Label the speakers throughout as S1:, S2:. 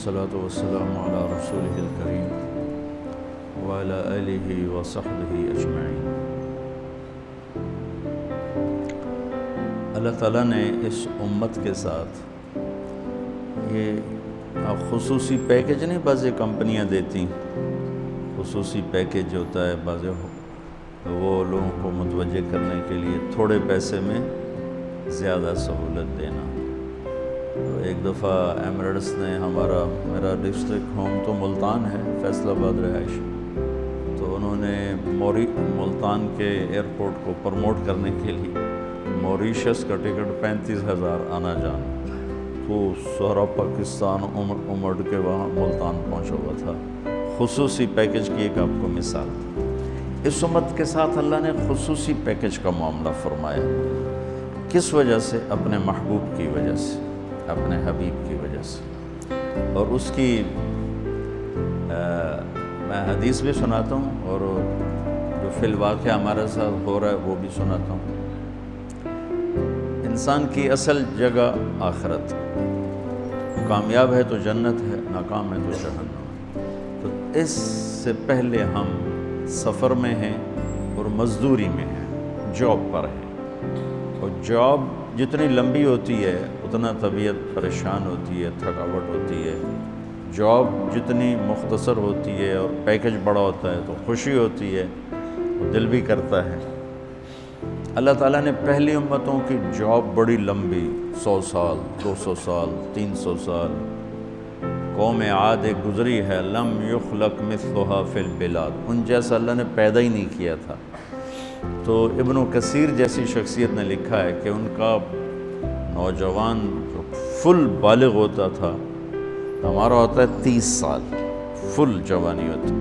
S1: والصلاة والسلام على رسوله الكريم وعلى آله وصحبه أجمعين۔ اللہ تعالیٰ نے اس امت کے ساتھ یہ خصوصی پیکج نہیں، بعض کمپنیاں دیتی خصوصی پیکج ہوتا ہے بعض وہ لوگوں کو متوجہ کرنے کے لیے تھوڑے پیسے میں زیادہ سہولت دینا۔ تو ایک دفعہ ایمریٹس نے میرا ڈسٹرکٹ ہوم تو ملتان ہے، فیصل آباد رہائش، تو انہوں نے ملتان کے ایئرپورٹ کو پروموٹ کرنے کے لیے موریشس کا ٹکٹ 35,000 آنا جانا، تو سارا پاکستان امڑ کے وہاں ملتان پہنچا ہوا تھا۔ خصوصی پیکج کی ایک آپ کو مثال، اس امت کے ساتھ اللہ نے خصوصی پیکج کا معاملہ فرمایا۔ کس وجہ سے؟ اپنے محبوب کی وجہ سے، اپنے حبیب کی وجہ سے۔ اور اس کی میں حدیث بھی سناتا ہوں اور جو فی الواقع ہمارے ساتھ ہو رہا ہے وہ بھی سناتا ہوں۔ انسان کی اصل جگہ آخرت، کامیاب ہے تو جنت ہے، ناکام ہے تو جہنم۔ تو اس سے پہلے ہم سفر میں ہیں اور مزدوری میں ہیں، جاب پر ہیں، اور جاب جتنی لمبی ہوتی ہے اتنا طبیعت پریشان ہوتی ہے، تھکاوٹ ہوتی ہے۔ جاب جتنی مختصر ہوتی ہے اور پیکج بڑا ہوتا ہے تو خوشی ہوتی ہے، دل بھی کرتا ہے۔ اللہ تعالیٰ نے پہلی امتوں کی جاب بڑی لمبی، 100 سال، 200 سال، 300 سال۔ قوم عاد ایک گزری ہے، لم یخلق مثلها فی البلاد، ان جیسا اللہ نے پیدا ہی نہیں کیا تھا۔ تو ابن کثیر جیسی شخصیت نے لکھا ہے کہ ان کا نوجوان جو فل بالغ ہوتا تھا، ہمارا ہوتا ہے 30 سال فل جوانی ہوتی،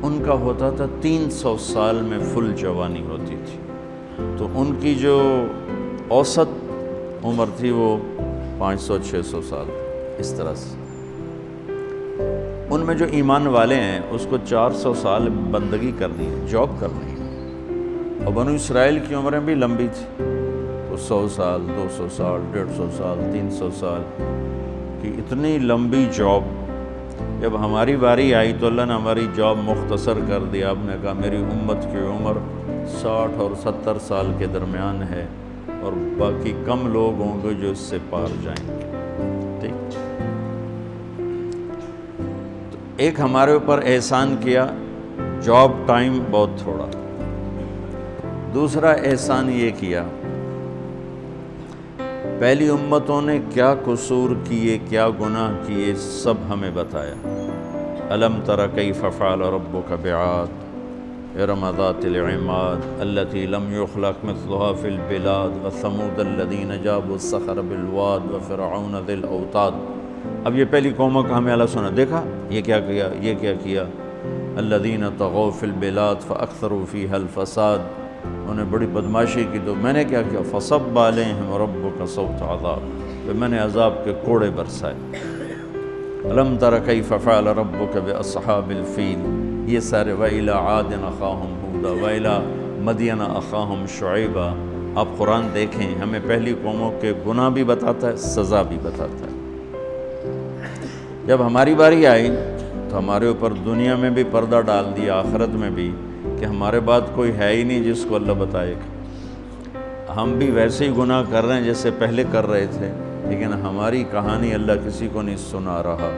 S1: ان کا ہوتا تھا 300 سال میں فل جوانی ہوتی تھی۔ تو ان کی جو اوسط عمر تھی وہ 500-600 سال، اس طرح سے۔ ان میں جو ایمان والے ہیں اس کو 400 سال بندگی کرنی ہے، جاب کرنی ہے۔ اور بنو اسرائیل کی عمریں بھی لمبی تھی، تو 100 سال، 200 سال، 150 سال، 300 سال کی اتنی لمبی جاب۔ جب ہماری باری آئی تو اللہ نے ہماری جاب مختصر کر دی۔ آپ نے کہا میری امت کی عمر 60 اور 70 سال کے درمیان ہے، اور باقی کم لوگ ہوں گے جو اس سے پار جائیں گے۔ ٹھیک، تو ایک ہمارے اوپر احسان کیا، جاب ٹائم بہت تھوڑا۔ دوسرا احسان یہ کیا، پہلی امتوں نے کیا قصور کیے، کیا گناہ کیے، سب ہمیں بتایا۔ الم تر کیف فعل ربک بعاد ارم ذات العماد التی لم یخلق مثلها فی البلاد وثمود الذین جابوا الصخر بالواد وفرعون ذی الاوتاد۔ اب یہ پہلی قوموں کا ہمیں اللہ سنا، دیکھا یہ کیا کیا، یہ کیا کیا۔ الذین طغوا فی البلاد فاکثروا فیہا الفساد، انہوں نے بڑی بدماشی کی، تو میں نے کیا کیا، فصب علیہم ربک صوت عذاب، تو میں نے عذاب کے کوڑے برسائے۔ الم تر کیف فعل ربک باصحاب الفیل، یہ سارے وإلی عاد اخاہم ہودا وإلی مدین اخاہم شعیبا۔ آپ قرآن دیکھیں، ہمیں پہلی قوموں کے گناہ بھی بتاتا ہے، سزا بھی بتاتا ہے۔ جب ہماری باری آئی تو ہمارے اوپر دنیا میں بھی پردہ ڈال دیا، آخرت میں بھی، کہ ہمارے بعد کوئی ہے ہی نہیں جس کو اللہ بتائے گا۔ ہم بھی ویسے ہی گناہ کر رہے ہیں جیسے پہلے کر رہے تھے، لیکن ہماری کہانی اللہ کسی کو نہیں سنا رہا،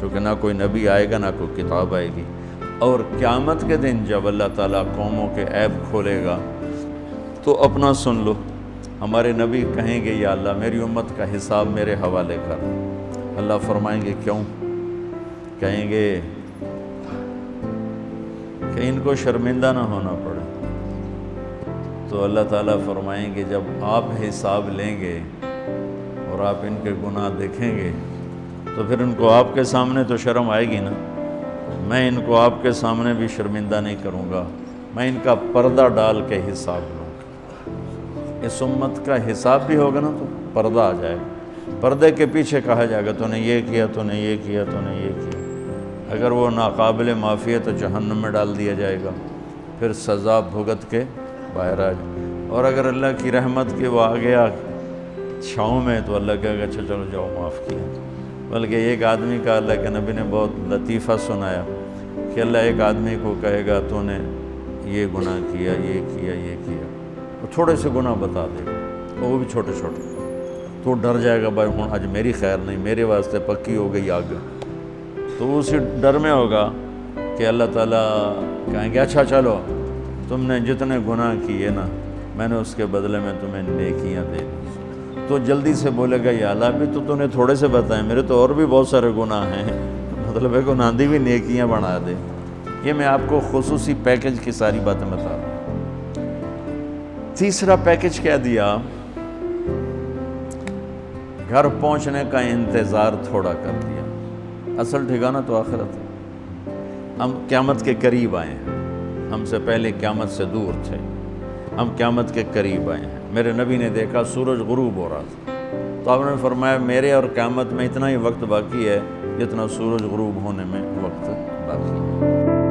S1: چونکہ نہ کوئی نبی آئے گا، نہ کوئی کتاب آئے گی۔ اور قیامت کے دن جب اللہ تعالیٰ قوموں کے عیب کھولے گا تو اپنا سن لو، ہمارے نبی کہیں گے یا اللہ میری امت کا حساب میرے حوالے کر۔ اللہ فرمائیں گے کیوں؟ کہیں گے کہ ان کو شرمندہ نہ ہونا پڑے۔ تو اللہ تعالیٰ فرمائیں گے جب آپ حساب لیں گے اور آپ ان کے گناہ دیکھیں گے تو پھر ان کو آپ کے سامنے تو شرم آئے گی نا، میں ان کو آپ کے سامنے بھی شرمندہ نہیں کروں گا، میں ان کا پردہ ڈال کے حساب لوں گا۔ اس امت کا حساب بھی ہوگا نا تو پردہ آ جائے گا، پردے کے پیچھے کہا جائے گا تو نے یہ کیا، تو نے یہ کیا، تو نے یہ کیا۔ اگر وہ ناقابل معافی ہے تو جہنم میں ڈال دیا جائے گا، پھر سزا بھگت کے باہر آ جائے۔ اور اگر اللہ کی رحمت کے وہ آ گیا چھاؤں میں تو اللہ کہے گا اچھا چلو جاؤ، معاف کیا۔ بلکہ ایک آدمی کا اللہ کے نبی نے بہت لطیفہ سنایا کہ اللہ ایک آدمی کو کہے گا تو نے یہ گناہ کیا، یہ کیا، یہ کیا، وہ تھوڑے سے گناہ بتا دے گا، وہ بھی چھوٹے چھوٹے، تو ڈر جائے گا بھائی ہوں آج میری خیر نہیں، میرے واسطے پکی ہو گئی آگ، تو اسی ڈر میں ہوگا کہ اللہ تعالیٰ کہیں گے اچھا چلو تم نے جتنے گناہ کیے نا میں نے اس کے بدلے میں تمہیں نیکیاں دے دی، تو جلدی سے بولے گا یا اللہ بھی تو نے تھوڑے سے بتائے، میرے تو اور بھی بہت سارے گناہ ہیں، مطلب ہے گناہ دی بھی نیکیاں بنا دے۔ یہ میں آپ کو خصوصی پیکج کی ساری باتیں بتا رہا ہوں۔ تیسرا پیکج کیا دیا؟ گھر پہنچنے کا انتظار تھوڑا کر دیا۔ اصل ٹھکانہ تو آخرت ہے، ہم قیامت کے قریب آئے ہیں، ہم سے پہلے قیامت سے دور تھے، ہم قیامت کے قریب آئے ہیں۔ میرے نبی نے دیکھا سورج غروب ہو رہا تھا، تو آپ نے فرمایا میرے اور قیامت میں اتنا ہی وقت باقی ہے جتنا سورج غروب ہونے میں وقت باقی ہے۔